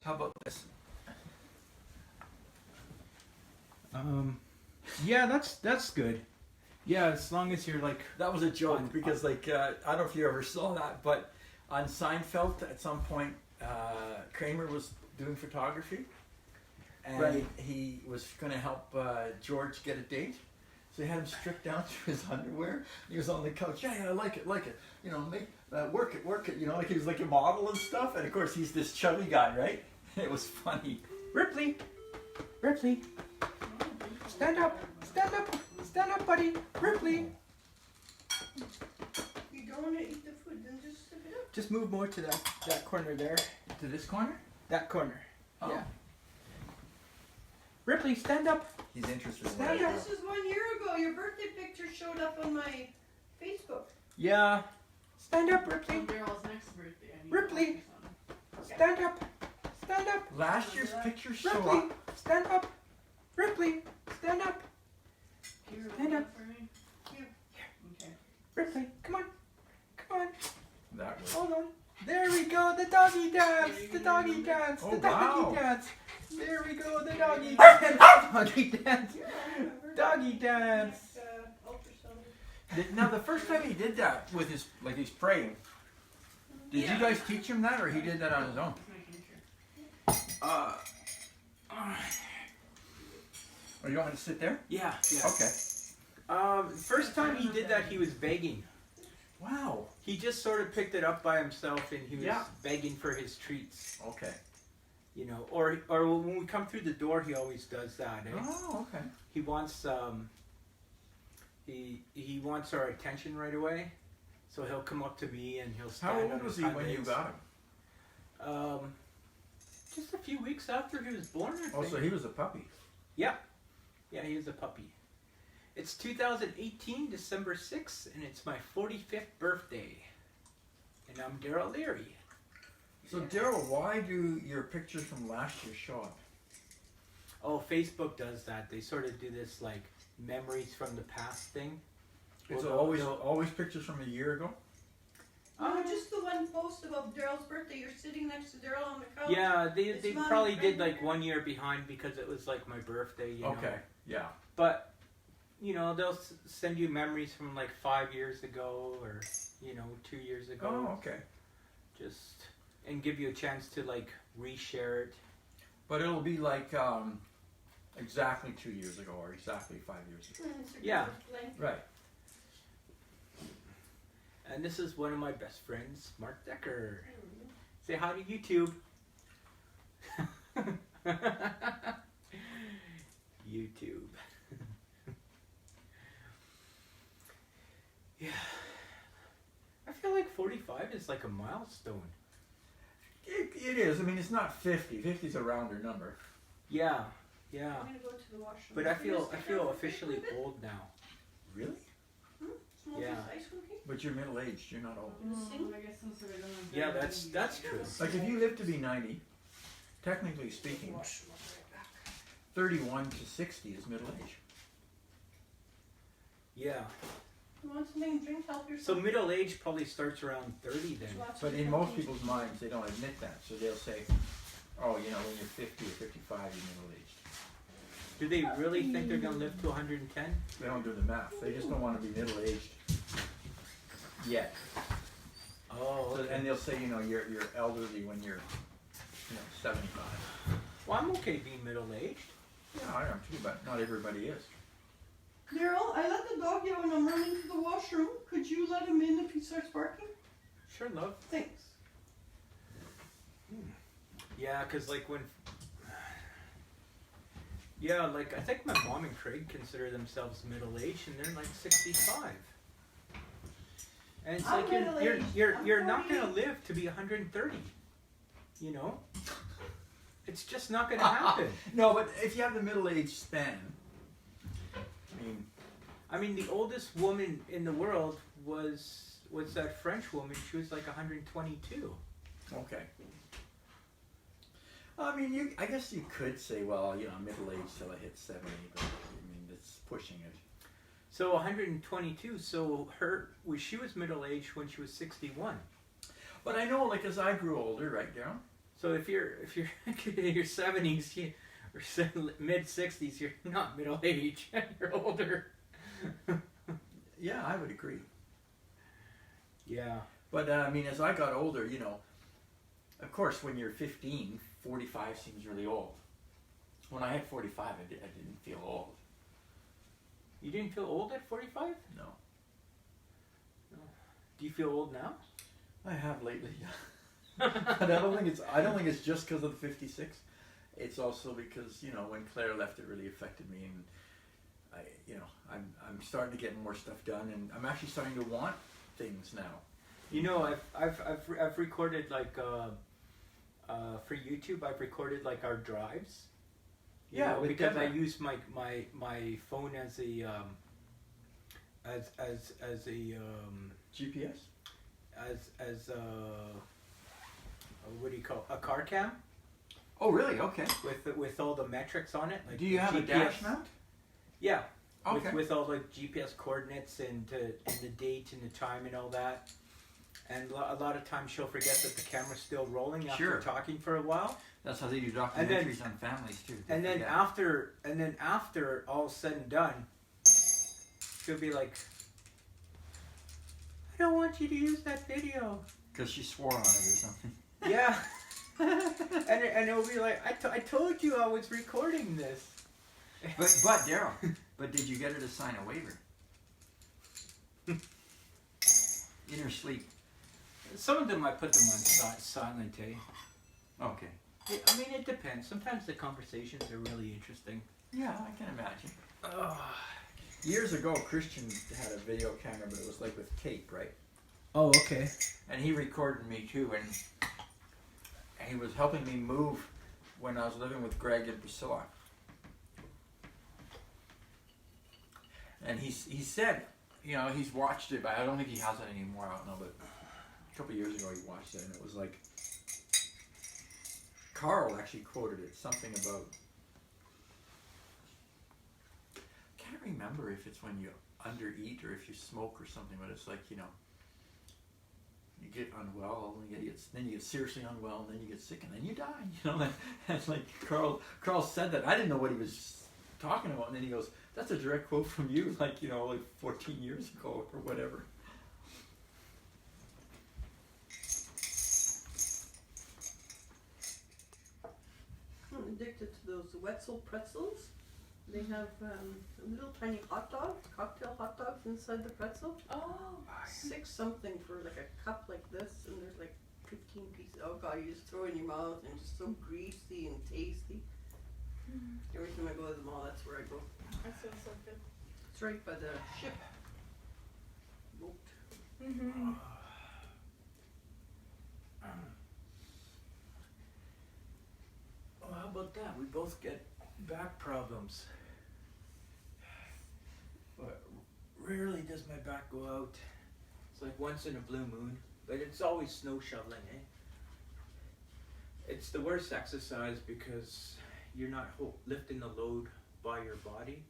How about this? Yeah, that's good. Yeah, as long as you're like. That was a joke because, like, I don't know if you ever saw that, but on Seinfeld, at some point, Kramer was doing photography, and Right. he was going to help George get a date. So he had him stripped down to his underwear. He was on the couch. Yeah, I like it. You know, work it. You know, like he was like a model and stuff. And of course, he's this chubby guy, right? It was funny. Ripley, stand up, buddy. Ripley. You don't want to eat the food, then just sip it up. Just move more to that corner there. To this corner? That corner. Oh. Yeah. Ripley, stand up. He's interested in Stand Hey, up. this is 1 year ago. Your birthday picture showed up on my Facebook. Yeah. Stand up, Ripley. Darryl's next birthday. I need Ripley. to focus on. Stand up. Stand up. Last year's picture show Ripley, up. stand up. Ripley, stand up. Here, Stand up. for me. Here. Okay. Ripley, come on. That was. Hold on. There we go, the doggy dance. The doggy dance. Oh, The doggy wow. dance. There we go, the doggy dance. Doggy dance. Doggy dance. Ultrasound. Now, the first time he did that with his, like he's praying, did you guys teach him that, or he did that on his own? Making sure. Or you want me to sit there? Yeah. Okay. First time he did that, he was begging. Wow. He just sort of picked it up by himself, and he was Yeah. begging for his treats. Okay. You know, or when we come through the door, he always does that. Eh? Oh, okay. He wants he wants our attention right away, so he'll come up to me and he'll stand How on old was his he hind when you legs. got him? Just a few weeks after he was born, I Oh, think. so he was a puppy. Yeah, he was a puppy. It's 2018, December 6th, and it's my 45th birthday. And I'm Darryl Learie. So, Darryl, why do your pictures from last year show up? Oh, Facebook does that. They sort of do this like memories from the past thing. It's Well, always pictures from a year ago? No, just the one post about Darryl's birthday. You're sitting next to Darryl on the couch. Yeah, they It's not probably a did friend. like 1 year behind because it was like my birthday, you know. Okay, yeah. But, you know, they'll send you memories from like 5 years ago or, 2 years ago. Oh, okay. And give you a chance to like reshare it. But it'll be like exactly 2 years ago or exactly 5 years ago. It's a Yeah. good blank. Right. And this is one of my best friends, Mark Decker. Say hi to YouTube. YouTube. Yeah. I feel like 45 is like a milestone. It is. I mean, it's not 50. 50 is a rounder number. Yeah. I'm gonna go to the washroom. But I Can you feel stick around for officially a bit? old now. Really? Small Yeah. piece of ice cream cake? But you're middle-aged. You're not old. I guess since we don't have Yeah, Darryl, that's true. Like, if you live to be 90, technically speaking, 31 to 60 is middle age. Yeah. You want something to drink? Help So yourself. middle age probably starts around 30 then. Lots But of in most caffeine. people's minds, they don't admit that. So they'll say, oh, when you're 50 or 55, you're middle-aged. Do they really think they're gonna live to 110? They don't do the math. They just don't want to be middle-aged yet. Oh, So, okay. and they'll say, you're elderly when you're, 75. Well, I'm okay being middle-aged. Yeah, I am too, but not everybody is. Darryl, I let the dog out when I'm running to the washroom. Could you let him in if he starts barking? Sure, love. Thanks. Yeah, because like when... Yeah, like I think my mom and Craig consider themselves middle-aged and they're like 65. And it's I'm like middle-aged. I'm you're not gonna 48. live to be 130. You know? It's just not gonna happen. No, but if you have the middle-age span, I mean, the oldest woman in the world was that French woman. She was like 122. okay. I guess you could say, well, middle-aged till I hit 70, but it's pushing it. So 122. So she was middle-aged when she was 61. But I know, like, as I grew older, right, Darryl? So So if you're in your 70s or mid 60s, you're not middle age. You're older. Yeah, I would agree. Yeah. But I mean, as I got older, you know, of course, when you're 15, 45 seems really old. When I had 45, I didn't feel old. You didn't feel old at 45? No. Do you feel old now? I have lately, yeah. But I don't think it's just because of the 56. It's also because, you know, when Claire left, it really affected me, and I'm starting to get more stuff done, and I'm actually starting to want things now. You know, I've recorded like for YouTube. I've recorded like our drives. You know, because Deborah. I use my phone as a GPS. as what do you call a car cam Oh, really? Okay. with all the metrics on it. Like Do you have a GPS. dash mount? Yeah. Okay. With all the GPS coordinates and the date and the time and all that. And a lot of times she'll forget that the camera's still rolling after Sure. talking for a while. That's how they do documentaries And then- on families too. And then after all said and done, she'll be like, "I don't want you to use that video." Because she swore on it or something. Yeah. and it'll be like, I told you I was recording this. But Darryl, but did you get her to sign a waiver? In her sleep. Some of them I put them on silent, eh? Okay. I mean, it depends. Sometimes the conversations are really interesting. Yeah, I can imagine. Years ago, Christian had a video camera, but it was like with tape, right? Oh, okay. And he recorded me too, and he was helping me move when I was living with Greg and Priscilla. And he said, you know, he's watched it, but I don't think he has it anymore. I don't know, but a couple of years ago he watched it, and it was like, Carl actually quoted it, something about, I can't remember if it's when you undereat or if you smoke or something, but it's like, you know, you get unwell, and then you get seriously unwell, and then you get sick, and then you die. You know, and like Carl said that. I didn't know what he was talking about, and then he goes, "That's a direct quote from you, like, you know, like 14 years ago or whatever." I'm addicted to those Wetzel pretzels. They have little tiny cocktail hot dogs inside the pretzel. Oh. 6 something for like a cup like this, and there's like 15 pieces. Oh god, you just throw it in your mouth, and it's just so greasy and tasty. Every time I go to the mall, that's where I go. That sounds so good. It's right by the ship boat. Mm-hmm. Well, how about that? We both get back problems. But rarely does my back go out. It's like once in a blue moon. But it's always snow shoveling, eh? It's the worst exercise because you're not lifting the load by your body.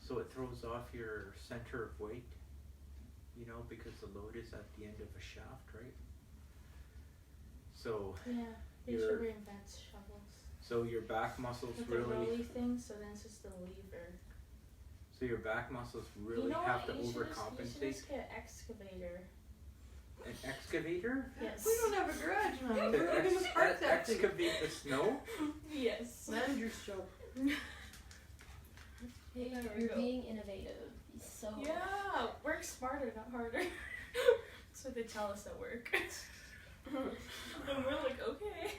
So it throws off your center of weight. You know, because the load is at the end of a shaft, right? So Yeah, they Your- should reinvent shovels. so your back muscles With the really rolly thing, so then it's just a lever. so your back muscles really You know have what? to You should overcompensate. just get an excavator. An excavator? Yes. We don't have a garage now. To We're gonna park that thing. excavate the snow? Yes. Manager's job. Hey, There we you're go. being innovative. So Yeah. Work smarter, not harder. That's what they tell us at work. And we're like, okay.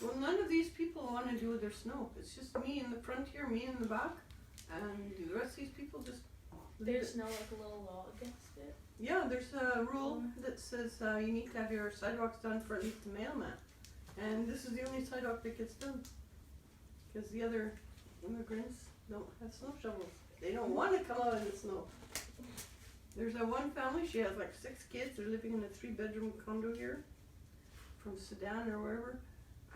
Well, none of these people want to do their snow. It's just me in the front here, me in the back, and the rest of these people just leave There's it. no like little law against it. Yeah, there's a rule that says you need to have your sidewalks done for at least the mailman, and this is the only sidewalk that gets done because the other immigrants don't have snow shovels. They don't want to come out in the snow. There's a one family. She has like 6 kids. They're living in a 3-bedroom condo here, from Sudan or wherever,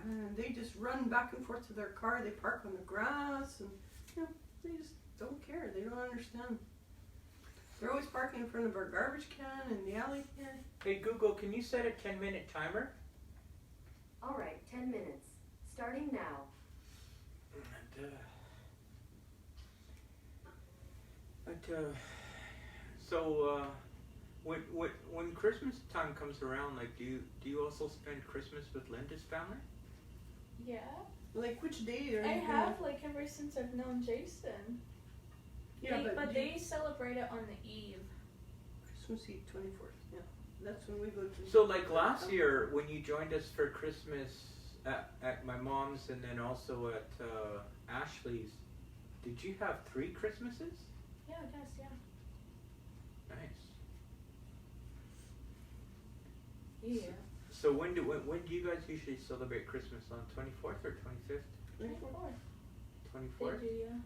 and they just run back and forth to their car. They park on the grass, and you know, they just don't care. They don't understand. They're always parking in front of our garbage can in the alley here. Hey Google, can you set a 10-minute timer? All right, 10 minutes. Starting now. So when Christmas time comes around, like, do you also spend Christmas with Linda's family? Yeah. Like which day are I you have, like, ever since I've known Jason. Yeah, but they celebrate it on the eve. Christmas Eve 24th. Yeah, that's when we go to. So like last year when you joined us for Christmas at my mom's and then also at Ashley's, did you have 3 Christmases? Yeah, I guess, yeah. Nice. Yeah. So when do you guys usually celebrate Christmas, on 24th or 25th? 24. 24th? They do, yeah.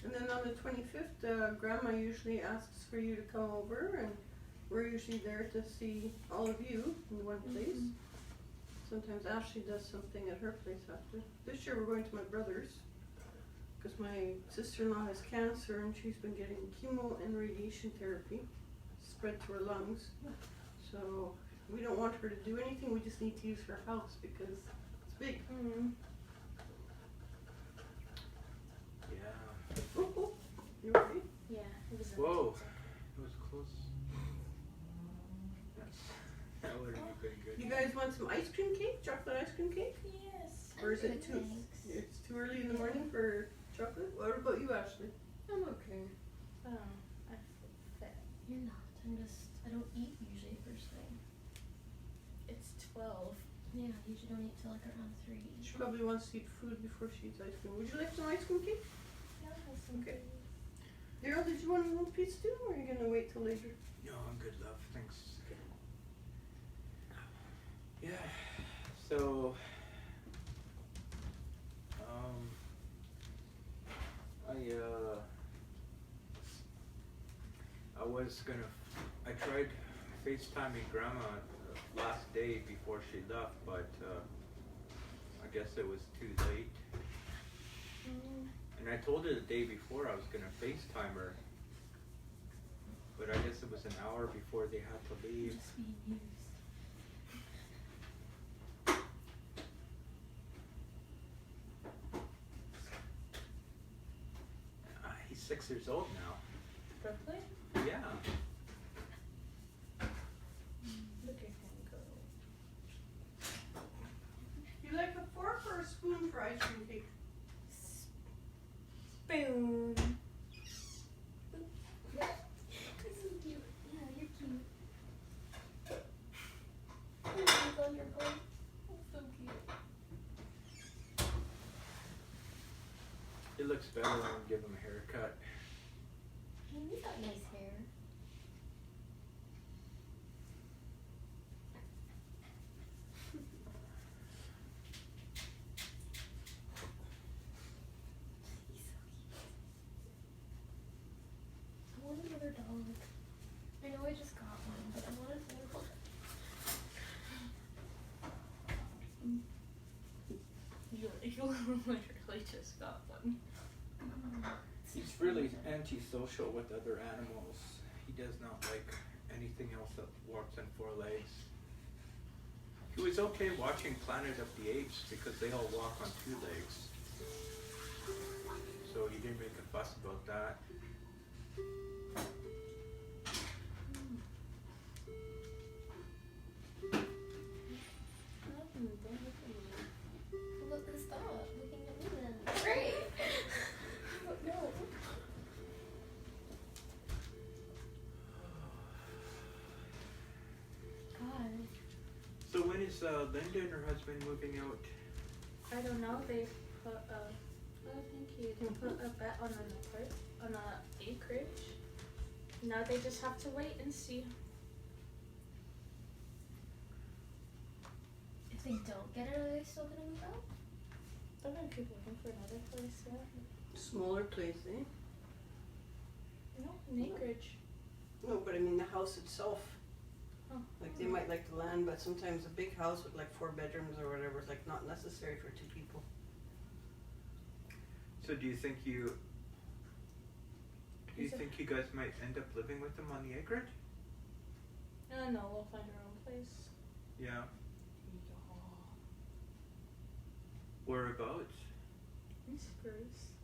And then on the 25th, Grandma usually asks for you to come over, and we're usually there to see all of you in one place. Sometimes Ashley does something at her place after. This year we're going to my brother's, because my sister-in-law has cancer and she's been getting chemo and radiation therapy spread to her lungs. So we don't want her to do anything, we just need to use her house because it's big. Mm. Yeah. Oh, you ready? Yeah, it was Whoa. It was close. That would have been good. You guys want some ice cream cake? Chocolate ice cream cake? Yes. Or is it too? It's too early in the morning for chocolate? What about you, Ashley? I'm okay. Oh, I fit. You're not. I don't eat usually first thing. It's 12. Yeah, I usually don't eat till like around 3. She probably wants to eat food before she eats ice cream. Would you like some ice cream cake? Yeah, it has some Okay. goodies. Darryl, did you want a little piece too, or are you gonna wait till later? No, I'm good, love. Thanks. Yeah. So, I tried FaceTiming Grandma last day before she left, but I guess it was too late. And I told her the day before I was gonna FaceTime her, but I guess it was an hour before they had to leave. Just being used. He's 6 years old now. Really? Yeah. Look at him go. You like a fork or a spoon for ice cream cake? Spoon. This is cute. Yeah, you're cute. It's on your plate. It's so cute. It looks better when we give him a haircut. You got nice hair. He's so cute. I want another dog. I know I just got one, but I want another one. You literally just got one. He's really antisocial with other animals. He does not like anything else that walks on 4 legs. He was okay watching Planet of the Apes because they all walk on 2 legs. So he didn't make a fuss about that. Don't look at me. Look, stop looking at me then. Great! But no. God. So when is Linda and her husband moving out? I don't know. They put a. Oh, thank you. They put a bet on an acreage. Now they just have to wait and see. If they don't get it, are they still gonna move out? There might be people looking for another place. Yeah. Smaller place, eh? No, an acreage. No, but I mean the house itself. Oh. Like they might like the land, but sometimes a big house with like 4 bedrooms or whatever is like not necessary for 2 people. So do you think you guys might end up living with them on the acreage? No, we'll find our own place. Yeah. Whereabouts? In Spruce.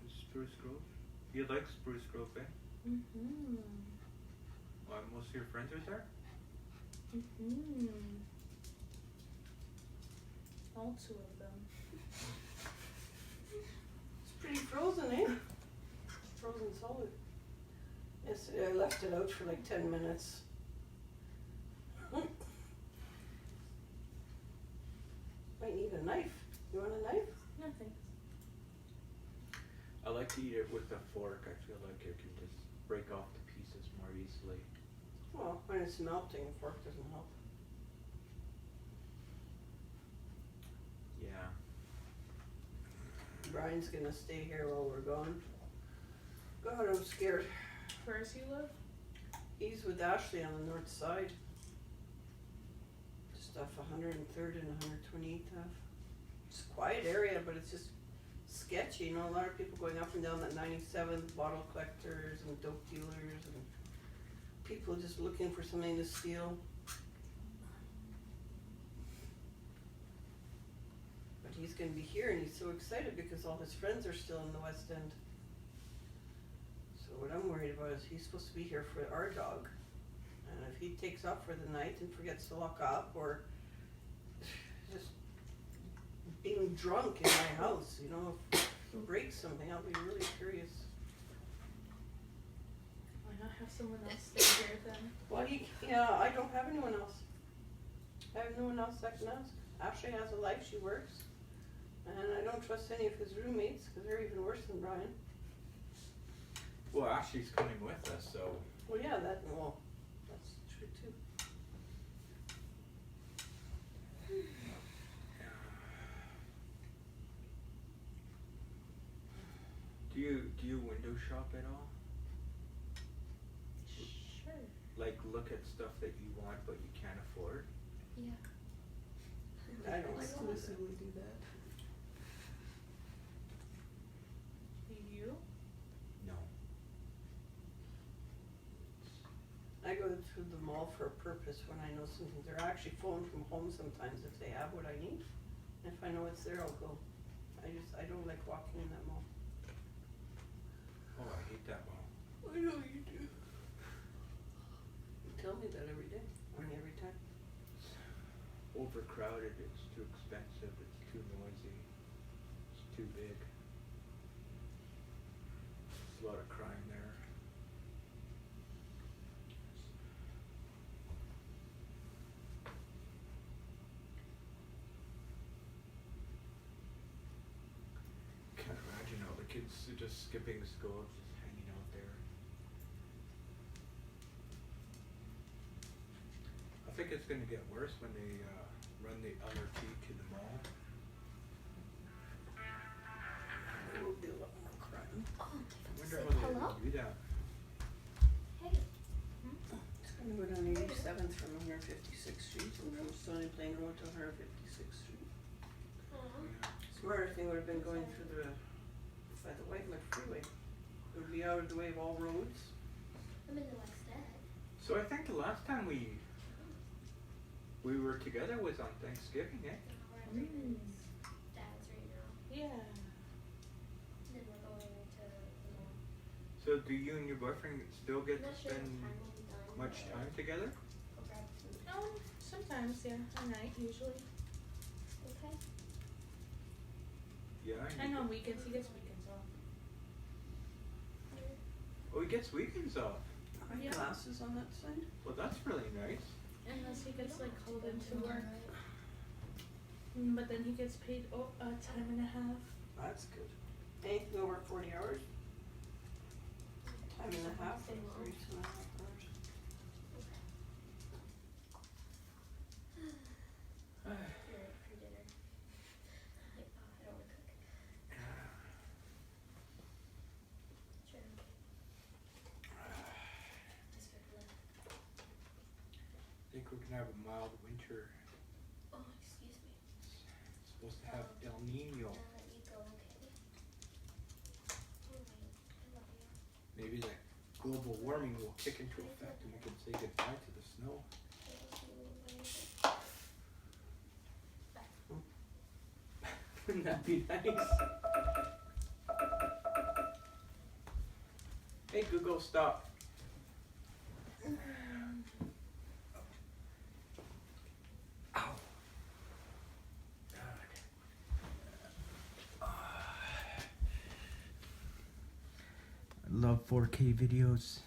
Spruce Grove? You like Spruce Grove, eh? Mm-hmm. Why, most of your friends are there? Mm-hmm. All 2 of them. It's pretty frozen, eh? Frozen solid. Yesterday I left it out for like 10 minutes. Might need a knife. You want a knife? No thanks. I like to eat it with a fork. I feel like it can just break off the pieces more easily. Well, when it's melting, a fork doesn't help. Yeah. Brian's gonna stay here while we're gone. God, I'm scared. Where does he live? He's with Ashley on the north side. Just off 103rd and 128th Ave. It's a quiet area, but it's just sketchy. You know, a lot of people going up and down that 97th, bottle collectors and dope dealers and people just looking for something to steal. But he's gonna be here and he's so excited because all his friends are still in the West End. So what I'm worried about is he's supposed to be here for our dog. And if he takes off for the night and forgets to lock up or just being drunk in my house, you know, if he breaks something, I'll be really curious. Why not have someone else stay here then? Well, I don't have anyone else. I have no one else I can ask. Ashley has a life, she works. And I don't trust any of his roommates because they're even worse than Brian. Well, Ashley's coming with us, so. Well, yeah, that's true too. Do you window shop at all? Sure. Like look at stuff that you want but you can't afford? Yeah. I don't like to listen. exclusively do that. You? No. I go to the mall for a purpose when I know something's there. I actually phone from home sometimes if they have what I need. And if I know it's there, I'll go. I don't like walking in that mall. Oh, I hate that mall. I know you do. You tell me that every day. I mean, every time. Overcrowded, it's too expensive, it's too noisy, it's too big. There's a lot of crime there. Can't imagine all the kids just skipping school, just hanging out there. I think it's gonna get worse when they run the LRT to the mall. There will be a lot more crime. Oh, I wonder say how they hello. do that. Hey. It's gonna go down 87th from 156th Street and from Stony Plain Road to 156th Street. Smarter thing would have been going through by the Whitewood Freeway. It would be out of the way of all roads. I'm in the West End. So I think the last time we were together was on Thanksgiving, eh? We're at Dad's right now. Yeah. And then we're going to the mall. So do you and your boyfriend still get I'm to not sure spend what time we'll be done. much time together? Go grab food. Sometimes, yeah. At night, usually. Okay. Yeah. And on weekends, he gets weekends off. Oh, he gets weekends off. Are Yeah. glasses on that side? Well, that's really nice. Unless he gets like called into work. But then he gets paid time and a half. That's good. Anything over 40 hours? Time and a half or 3.5 hours? You're right for dinner. Like, I don't want to cook. Sure, okay. Just for fun. I think we're gonna have a mild winter. Oh, excuse me. It's supposed to have El Nino. I'll let you go, okay? Alright, I love you. Maybe that global warming will kick into effect and we can say goodbye to the snow. I love you. Bye. Wouldn't that be nice? Hey Google, stop. Ow. I love 4K videos.